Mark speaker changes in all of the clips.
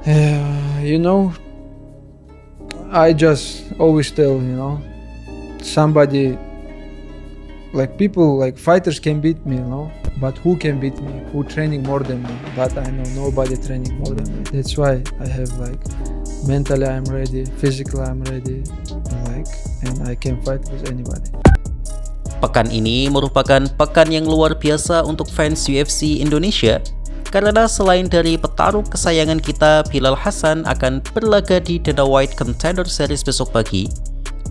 Speaker 1: You know, I just always tell, somebody, like people, like fighters can beat me, but who can beat me? Who training more than me? But I know nobody training more than me. That's why I have like mentally I'm ready, physically I'm ready, and I can fight with anybody.
Speaker 2: Pekan ini merupakan pekan yang luar biasa untuk fans UFC Indonesia karena selain dari petarung kesayangan kita Bilal Hasan akan berlaga di Dana White Contender Series besok pagi.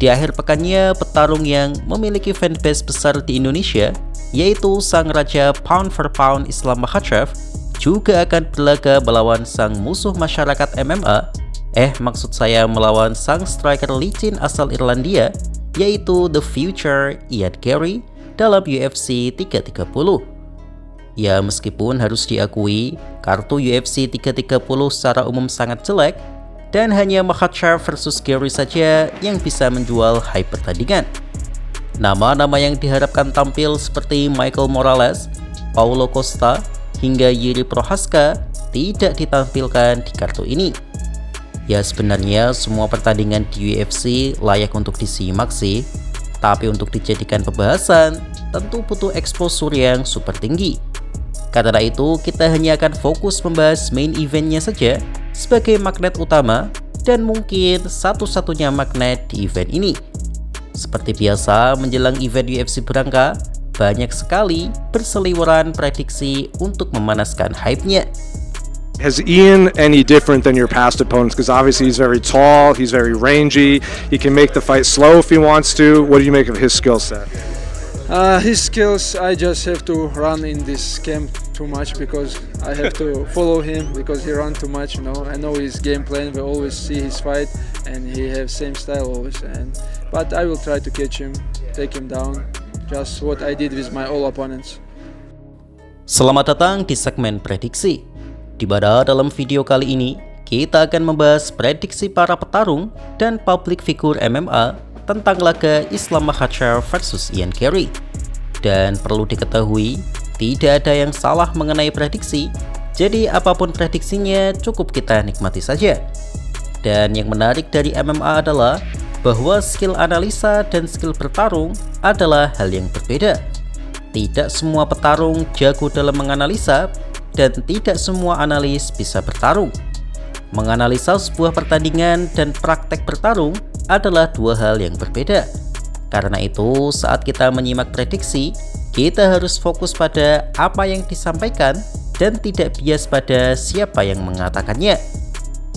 Speaker 2: Di akhir pekannya, petarung yang memiliki fanbase besar di Indonesia, yaitu sang raja pound for pound Islam Makhachev, juga akan berlaga melawan sang musuh masyarakat MMA, maksud saya melawan sang striker licin asal Irlandia, yaitu The Future Ian Garry dalam UFC 330. Ya, meskipun harus diakui, kartu UFC 330 secara umum sangat jelek, dan hanya Makhachev versus Garry saja yang bisa menjual hype pertandingan. Nama-nama yang diharapkan tampil seperti Michael Morales, Paulo Costa, hingga Jiri Prochazka tidak ditampilkan di kartu ini. Ya, sebenarnya semua pertandingan di UFC layak untuk disimak sih, tapi untuk dijadikan pembahasan tentu butuh exposure yang super tinggi. Karena itu kita hanya akan fokus membahas main eventnya saja sebagai magnet utama dan mungkin satu-satunya magnet di event ini. Seperti biasa menjelang event UFC berangka, banyak sekali berseliweran prediksi untuk memanaskan hype-nya.
Speaker 3: Has Ian any different than your past opponents? Because obviously he's very tall, he's very rangy, he can make the fight slow if he wants to. What do you make of his skill set?
Speaker 1: His skills, I just have to run in this camp too much because I have to follow him because he run too much. I know his game plan. We always see his fight, and he have same style always. But I will try to catch him, take him down, just what I did with my all opponents.
Speaker 2: Selamat datang di segmen prediksi. Di mana dalam video kali ini kita akan membahas prediksi para petarung dan public figure MMA tentang laga Islam Makhachev versus Ian Garry. Dan perlu diketahui, tidak ada yang salah mengenai prediksi, jadi apapun prediksinya cukup kita nikmati saja. Dan yang menarik dari MMA adalah bahwa skill analisa dan skill bertarung adalah hal yang berbeda. Tidak semua petarung jago dalam menganalisa, dan tidak semua analis bisa bertarung. Menganalisa sebuah pertandingan dan praktek bertarung adalah dua hal yang berbeda. Karena itu, saat kita menyimak prediksi, kita harus fokus pada apa yang disampaikan dan tidak bias pada siapa yang mengatakannya.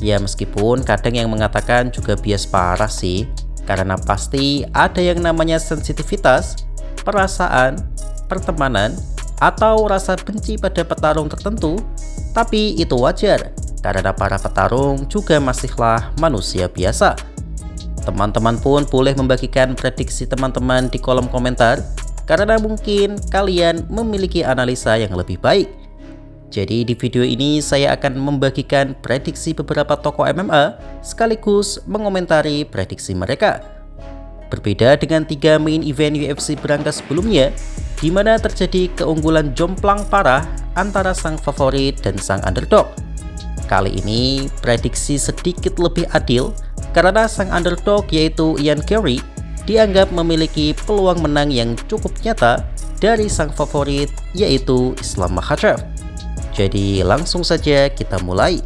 Speaker 2: Ya, meskipun kadang yang mengatakan juga bias parah sih, karena pasti ada yang namanya sensitivitas, perasaan, pertemanan, atau rasa benci pada petarung tertentu, tapi itu wajar karena para petarung juga masihlah manusia biasa. Teman-teman pun boleh membagikan prediksi teman-teman di kolom komentar karena mungkin kalian memiliki analisa yang lebih baik. Jadi di video ini saya akan membagikan prediksi beberapa tokoh MMA sekaligus mengomentari prediksi mereka. Berbeda dengan 3 main event UFC berangka sebelumnya, di mana terjadi keunggulan jomplang parah antara sang favorit dan sang underdog. Kali ini prediksi sedikit lebih adil karena sang underdog yaitu Ian Garry dianggap memiliki peluang menang yang cukup nyata dari sang favorit yaitu Islam Makhachev. Jadi langsung saja kita mulai.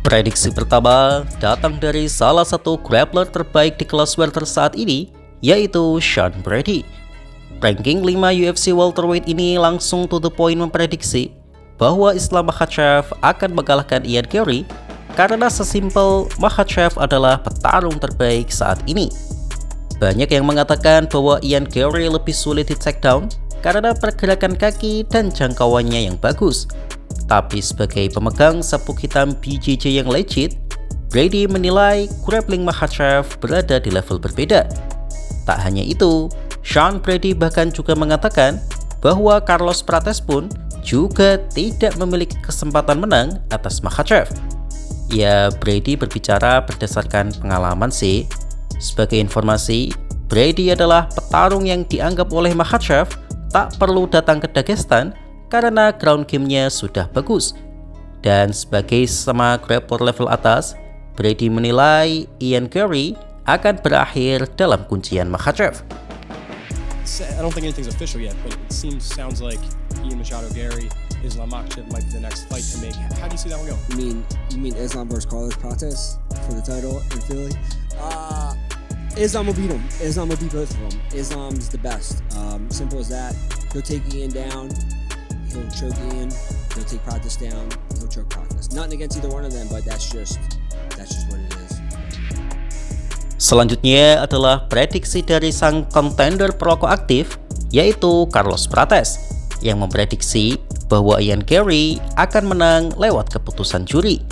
Speaker 2: Prediksi pertama datang dari salah satu grappler terbaik di kelas welter saat ini, yaitu Sean Brady. Ranking 5 UFC welterweight ini langsung to the point memprediksi bahwa Islam Makhachev akan mengalahkan Ian Garry karena sesimpel Makhachev adalah petarung terbaik saat ini. Banyak yang mengatakan bahwa Ian Garry lebih sulit di takedown karena pergerakan kaki dan jangkauannya yang bagus. Tapi sebagai pemegang sabuk hitam BJJ yang legit, Brady menilai grappling Makhachev berada di level berbeda. Tak hanya itu, Sean Brady bahkan juga mengatakan bahwa Carlos Prates pun juga tidak memiliki kesempatan menang atas Makhachev. Ya, Brady berbicara berdasarkan pengalaman sih. Sebagai informasi, Brady adalah petarung yang dianggap oleh Makhachev tak perlu datang ke Dagestan karena ground game-nya sudah bagus. Dan sebagai sesama grappler level atas, Brady menilai Ian Garry akan berakhir dalam kuncian Makhachev.
Speaker 4: I don't think anything's official yet, but it sounds like Ian Machado Garry, Islam Makhachev might be the next fight to make. How do you see that one go?
Speaker 5: You mean Islam versus Carlos Prates for the title in Philly? Islam will beat him. Islam will beat both of them. Islam's the best. Simple as that. He'll take Ian down. He'll choke Ian. He'll take Prates down. He'll choke Prates. Nothing against either one of them, but that's just what it is.
Speaker 2: Selanjutnya adalah prediksi dari sang kontender perokok aktif, yaitu Carlos Prates, yang memprediksi bahwa Ian Garry akan menang lewat keputusan juri.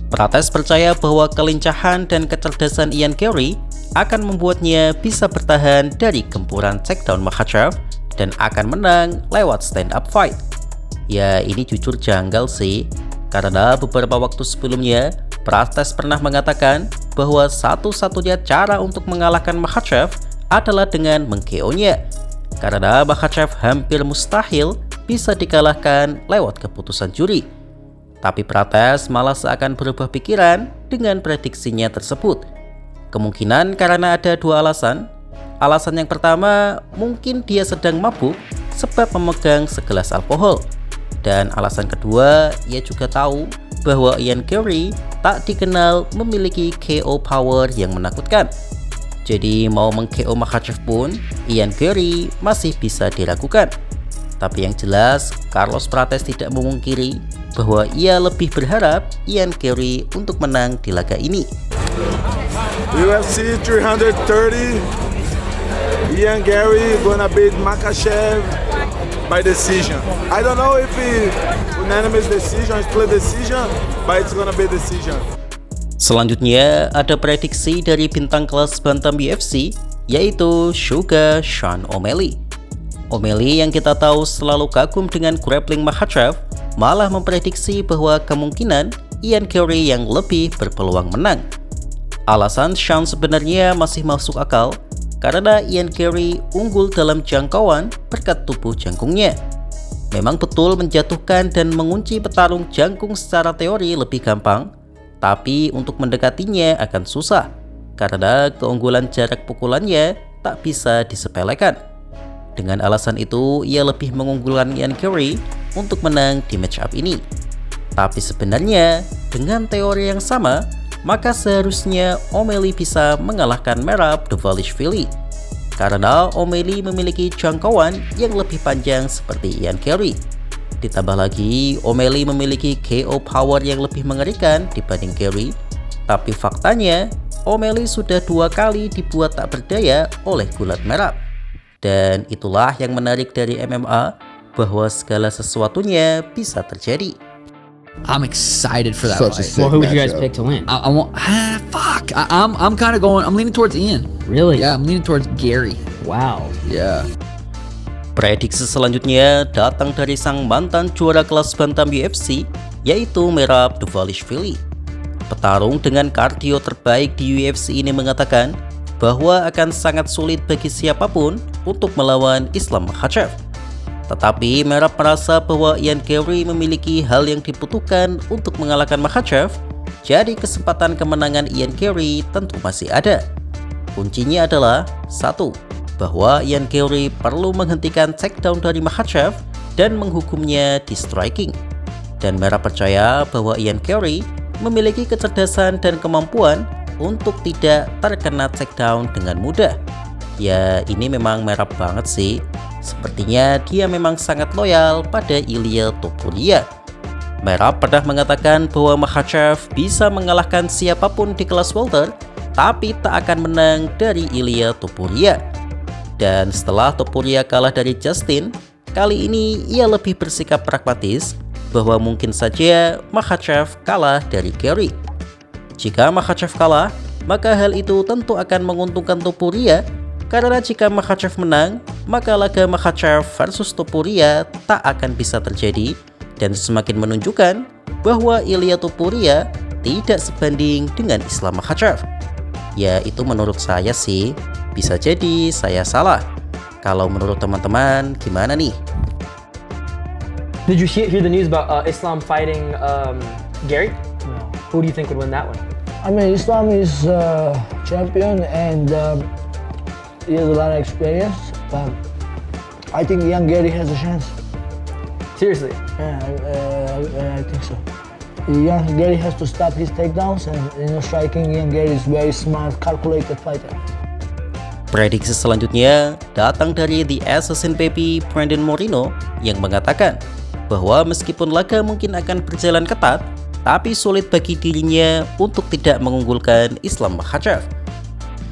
Speaker 2: Prates percaya bahwa kelincahan dan kecerdasan Ian Garry akan membuatnya bisa bertahan dari gempuran takedown Makhachev dan akan menang lewat stand up fight. Ya, ini jujur janggal sih, karena beberapa waktu sebelumnya Prates pernah mengatakan bahwa satu-satunya cara untuk mengalahkan Makhachev adalah dengan meng-KO-nya, karena Makhachev hampir mustahil bisa dikalahkan lewat keputusan juri. Tapi Prates malah seakan berubah pikiran dengan prediksinya tersebut. Kemungkinan karena ada dua alasan. Alasan yang pertama, mungkin dia sedang mabuk sebab memegang segelas alkohol. Dan alasan kedua, ia juga tahu bahwa Ian Garry tak dikenal memiliki KO power yang menakutkan. Jadi mau meng-KO Makhachev pun, Ian Garry masih bisa diragukan. Tapi yang jelas, Carlos Prates tidak memungkiri bahwa ia lebih berharap Ian Garry untuk menang di laga ini.
Speaker 6: UFC 330, Ian Garry gonna beat Makhachev by decision. I don't know if it's unanimous decision, split decision, but it's gonna be decision.
Speaker 2: Selanjutnya ada prediksi dari bintang kelas bantam UFC, yaitu Sugar Sean O'Malley. O'Malley yang kita tahu selalu kagum dengan grappling Makhachev, malah memprediksi bahwa kemungkinan Ian Garry yang lebih berpeluang menang. Alasan Sean sebenarnya masih masuk akal, karena Ian Garry unggul dalam jangkauan berkat tubuh jangkungnya. Memang betul menjatuhkan dan mengunci petarung jangkung secara teori lebih gampang, tapi untuk mendekatinya akan susah, karena keunggulan jarak pukulannya tak bisa disepelekan. Dengan alasan itu, ia lebih mengunggulkan Ian Garry untuk menang di match up ini. Tapi sebenarnya, dengan teori yang sama, maka seharusnya O'Malley bisa mengalahkan Merab Dvalishvili, karena O'Malley memiliki jangkauan yang lebih panjang seperti Ian Garry. Ditambah lagi, O'Malley memiliki KO power yang lebih mengerikan dibanding Garry. Tapi faktanya, O'Malley sudah 2 kali dibuat tak berdaya oleh gulat Merab. Dan itulah yang menarik dari MMA, bahwa segala sesuatunya bisa terjadi.
Speaker 7: I'm excited for that
Speaker 8: Such a
Speaker 7: fight.
Speaker 8: sick
Speaker 9: Well, who would you guys
Speaker 8: matchup.
Speaker 9: pick to win?
Speaker 7: I want. Fuck. I'm kind of going. I'm leaning towards Ian.
Speaker 9: Really?
Speaker 7: Yeah, I'm leaning towards Garry.
Speaker 9: Wow.
Speaker 7: Yeah.
Speaker 2: Prediksi selanjutnya datang dari sang mantan juara kelas bantam UFC, yaitu Merab Dvalishvili. Petarung dengan kardio terbaik di UFC ini mengatakan bahwa akan sangat sulit bagi siapapun untuk melawan Islam Makhachev. Tetapi Merab merasa bahwa Ian Garry memiliki hal yang dibutuhkan untuk mengalahkan Makhachev, jadi kesempatan kemenangan Ian Garry tentu masih ada. Kuncinya adalah 1. Bahwa Ian Garry perlu menghentikan takedown dari Makhachev dan menghukumnya di striking. Dan Merab percaya bahwa Ian Garry memiliki kecerdasan dan kemampuan untuk tidak terkena takedown dengan mudah. Ya, ini memang Merab banget sih. Sepertinya dia memang sangat loyal pada Ilia Topuria. Merab pernah mengatakan bahwa Makhachev bisa mengalahkan siapapun di kelas welter, tapi tak akan menang dari Ilia Topuria. Dan setelah Topuria kalah dari Justin, kali ini ia lebih bersikap pragmatis bahwa mungkin saja Makhachev kalah dari Garry. Jika Makhachev kalah, maka hal itu tentu akan menguntungkan Topuria, karena jika Makhachev menang, maka laga Makhachev versus Topuria tak akan bisa terjadi dan semakin menunjukkan bahwa Ilia Topuria tidak sebanding dengan Islam Makhachev. Ya, itu menurut saya sih. Bisa jadi saya salah. Kalau menurut teman-teman gimana nih?
Speaker 8: Did you hear the news about Islam fighting Gary?
Speaker 9: No.
Speaker 8: Who do you think would win that one?
Speaker 9: I mean, Islam is champion and he has a lot of experience, but I think young Gary has a chance.
Speaker 8: Seriously?
Speaker 9: Yeah, I think so. Young Gary has to stop his takedowns, and striking young Gary is very smart, calculated fighter.
Speaker 2: Prediksi selanjutnya datang dari The Assassin Baby Brandon Moreno yang mengatakan bahwa meskipun laga mungkin akan berjalan ketat, tapi sulit bagi dirinya untuk tidak mengunggulkan Islam Makhachev.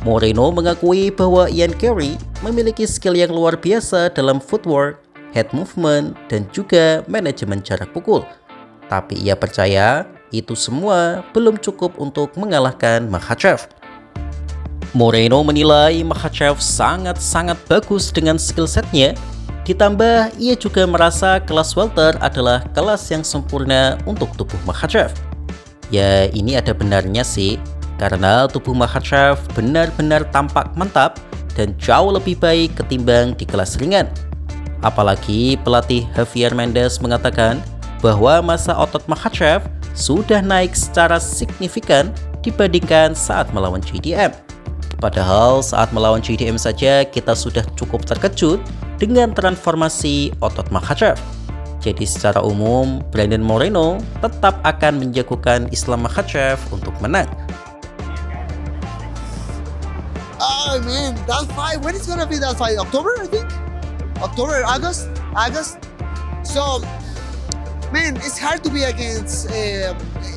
Speaker 2: Moreno mengakui bahwa Ian Gary memiliki skill yang luar biasa dalam footwork, head movement, dan juga manajemen jarak pukul. Tapi ia percaya itu semua belum cukup untuk mengalahkan Makhachev. Moreno menilai Makhachev sangat-sangat bagus dengan skill setnya, ditambah ia juga merasa kelas welter adalah kelas yang sempurna untuk tubuh Makhachev. Ya, ini ada benarnya sih, karena tubuh Makhachev benar-benar tampak mantap dan jauh lebih baik ketimbang di kelas ringan. Apalagi pelatih Javier Mendez mengatakan bahwa massa otot Makhachev sudah naik secara signifikan dibandingkan saat melawan JDM. Padahal saat melawan JDM saja kita sudah cukup terkejut dengan transformasi otot Makhachev. Jadi secara umum Brandon Moreno tetap akan menjagokan Islam Makhachev untuk menang.
Speaker 10: Oh man, that fight, when is gonna be that fight? October, I think? October, August? So, man, it's hard to be against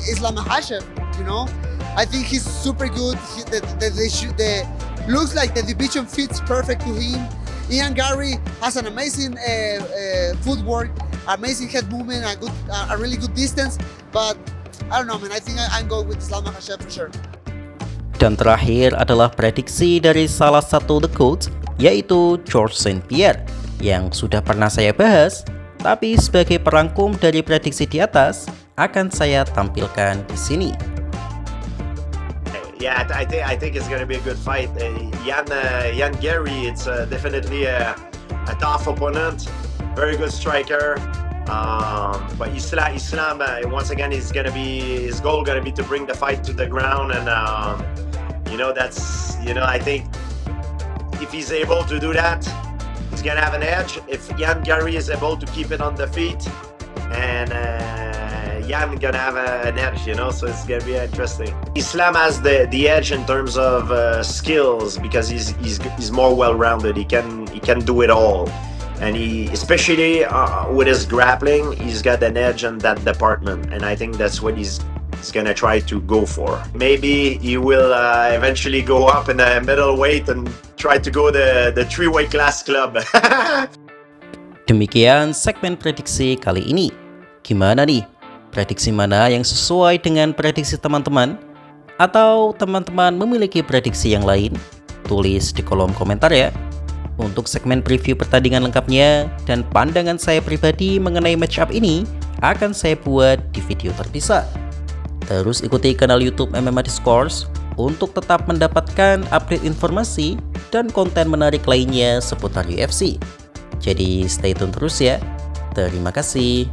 Speaker 10: Islam Makhachev, you know? I think he's super good. Looks like the division fits perfect to him. Ian Gary has an amazing footwork, amazing head movement, a really good distance. But I don't know, man. I think I'm going with Islam Makhachev for sure.
Speaker 2: Dan terakhir adalah prediksi dari salah satu The Coach, yaitu George St. Pierre, yang sudah pernah saya bahas, tapi sebagai perangkum dari prediksi di akan saya tampilkan di sini.
Speaker 11: Yeah, I think it's going to be a good fight. Ian Gary, it's definitely a tough opponent, very good striker. But Islam once again, his goal going to be to bring the fight to the ground, and I think if he's able to do that, he's going to have an edge. If Ian Gary is able to keep it on the feet, and Ian gonna have an edge, so it's gonna be interesting. Islam has the edge in terms of skills because he's more well-rounded. He can do it all, and especially with his grappling, he's got an edge in that department, and I think that's what he's gonna try to go for. Maybe he will eventually go up in the middleweight and try to go the 3-weight class club.
Speaker 2: Demikian segmen prediksi kali ini. Gimana nih? Prediksi mana yang sesuai dengan prediksi teman-teman? Atau teman-teman memiliki prediksi yang lain? Tulis di kolom komentar ya. Untuk segmen preview pertandingan lengkapnya dan pandangan saya pribadi mengenai matchup ini akan saya buat di video terpisah. Terus ikuti kanal YouTube MMA Discourse untuk tetap mendapatkan update informasi dan konten menarik lainnya seputar UFC. Jadi stay tune terus ya. Terima kasih.